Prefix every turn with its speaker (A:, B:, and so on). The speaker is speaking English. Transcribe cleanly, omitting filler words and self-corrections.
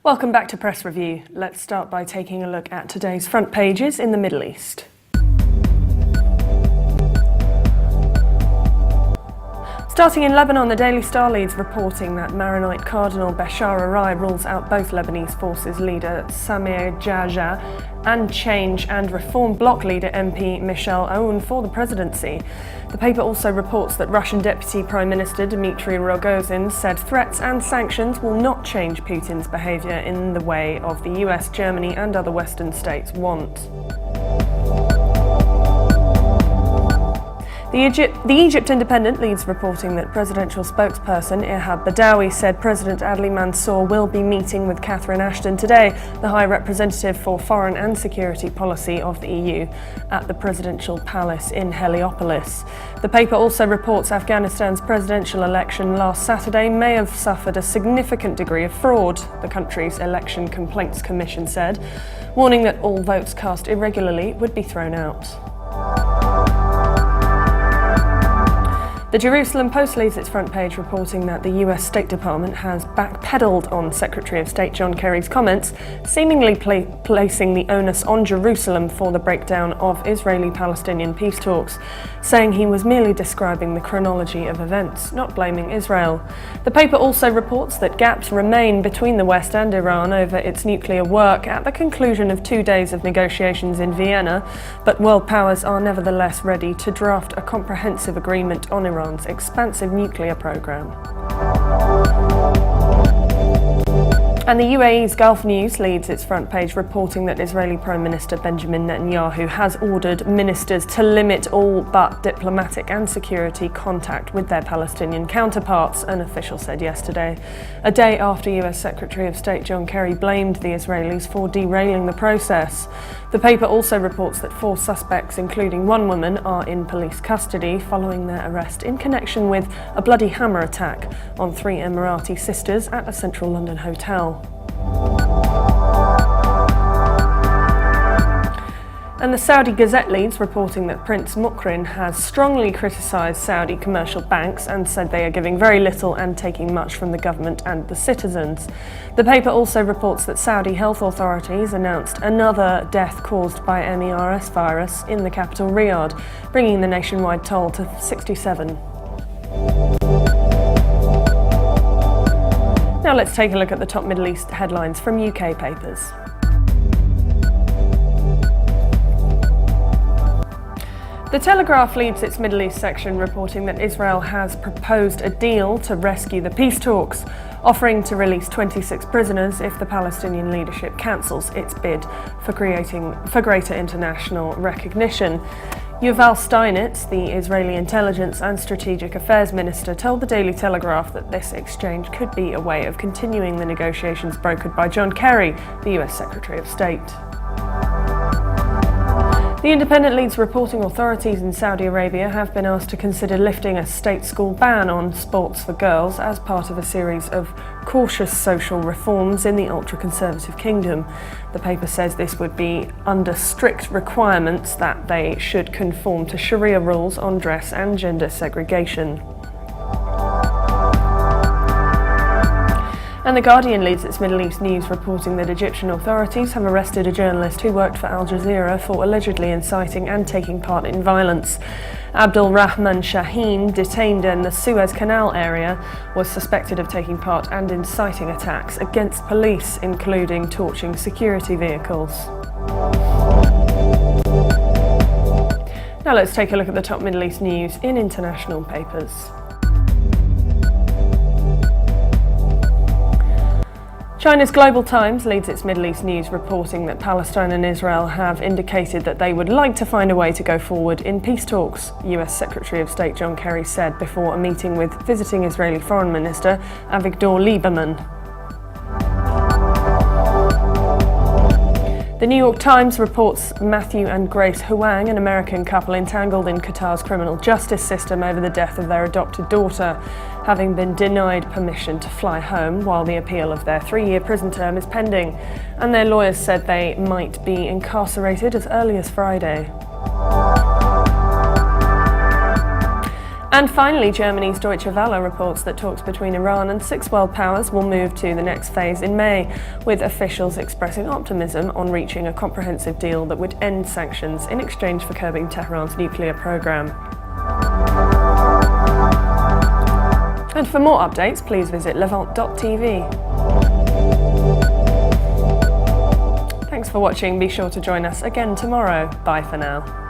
A: Welcome back to Press Review. Let's start by taking a look at today's front pages in the Middle East. Starting in Lebanon, the Daily Star leads reporting that Maronite Cardinal Bashar Arai rules out both Lebanese forces leader Samir Jaja and Change and Reform Bloc leader MP Michel Aoun for the presidency. The paper also reports that Russian Deputy Prime Minister Dmitry Rogozin said threats and sanctions will not change Putin's behaviour in the way of the US, Germany and other Western states want. The Egypt Independent leads reporting that presidential spokesperson Ihab Badawi said President Adli Mansour will be meeting with Catherine Ashton today, the High Representative for Foreign and Security Policy of the EU, at the presidential palace in Heliopolis. The paper also reports Afghanistan's presidential election last Saturday may have suffered a significant degree of fraud, the country's Election Complaints Commission said, warning that all votes cast irregularly would be thrown out. The Jerusalem Post leads its front page reporting that the US State Department has backpedaled on Secretary of State John Kerry's comments, seemingly placing the onus on Jerusalem for the breakdown of Israeli-Palestinian peace talks, saying he was merely describing the chronology of events, not blaming Israel. The paper also reports that gaps remain between the West and Iran over its nuclear work at the conclusion of 2 days of negotiations in Vienna, but world powers are nevertheless ready to draft a comprehensive agreement on Iran's expansive nuclear program. And the UAE's Gulf News leads its front page reporting that Israeli Prime Minister Benjamin Netanyahu has ordered ministers to limit all but diplomatic and security contact with their Palestinian counterparts, an official said yesterday, a day after US Secretary of State John Kerry blamed the Israelis for derailing the process. The paper also reports that 4 suspects, including 1 woman, are in police custody following their arrest in connection with a bloody hammer attack on 3 Emirati sisters at a central London hotel. And the Saudi Gazette leads reporting that Prince Mukrin has strongly criticised Saudi commercial banks and said they are giving very little and taking much from the government and the citizens. The paper also reports that Saudi health authorities announced another death caused by MERS virus in the capital Riyadh, bringing the nationwide toll to 67. Now let's take a look at the top Middle East headlines from UK papers. The Telegraph leads its Middle East section reporting that Israel has proposed a deal to rescue the peace talks, offering to release 26 prisoners if the Palestinian leadership cancels its bid for greater international recognition. Yuval Steinitz, the Israeli Intelligence and Strategic Affairs Minister, told the Daily Telegraph that this exchange could be a way of continuing the negotiations brokered by John Kerry, the US Secretary of State. The Independent leads reporting authorities in Saudi Arabia have been asked to consider lifting a state school ban on sports for girls as part of a series of cautious social reforms in the ultra-conservative kingdom. The paper says this would be under strict requirements that they should conform to Sharia rules on dress and gender segregation. And The Guardian leads its Middle East news reporting that Egyptian authorities have arrested a journalist who worked for Al Jazeera for allegedly inciting and taking part in violence. Abdul Rahman Shaheen, detained in the Suez Canal area, was suspected of taking part and inciting attacks against police, including torching security vehicles. Now let's take a look at the top Middle East news in international papers. China's Global Times leads its Middle East news reporting that Palestine and Israel have indicated that they would like to find a way to go forward in peace talks, US Secretary of State John Kerry said before a meeting with visiting Israeli Foreign Minister Avigdor Lieberman. The New York Times reports Matthew and Grace Huang, an American couple entangled in Qatar's criminal justice system over the death of their adopted daughter, having been denied permission to fly home while the appeal of their 3-year prison term is pending, and their lawyers said they might be incarcerated as early as Friday. And finally, Germany's Deutsche Welle reports that talks between Iran and 6 world powers will move to the next phase in May, with officials expressing optimism on reaching a comprehensive deal that would end sanctions in exchange for curbing Tehran's nuclear program. And for more updates, please visit Levant.tv. Thanks for watching. Be sure to join us again tomorrow. Bye for now.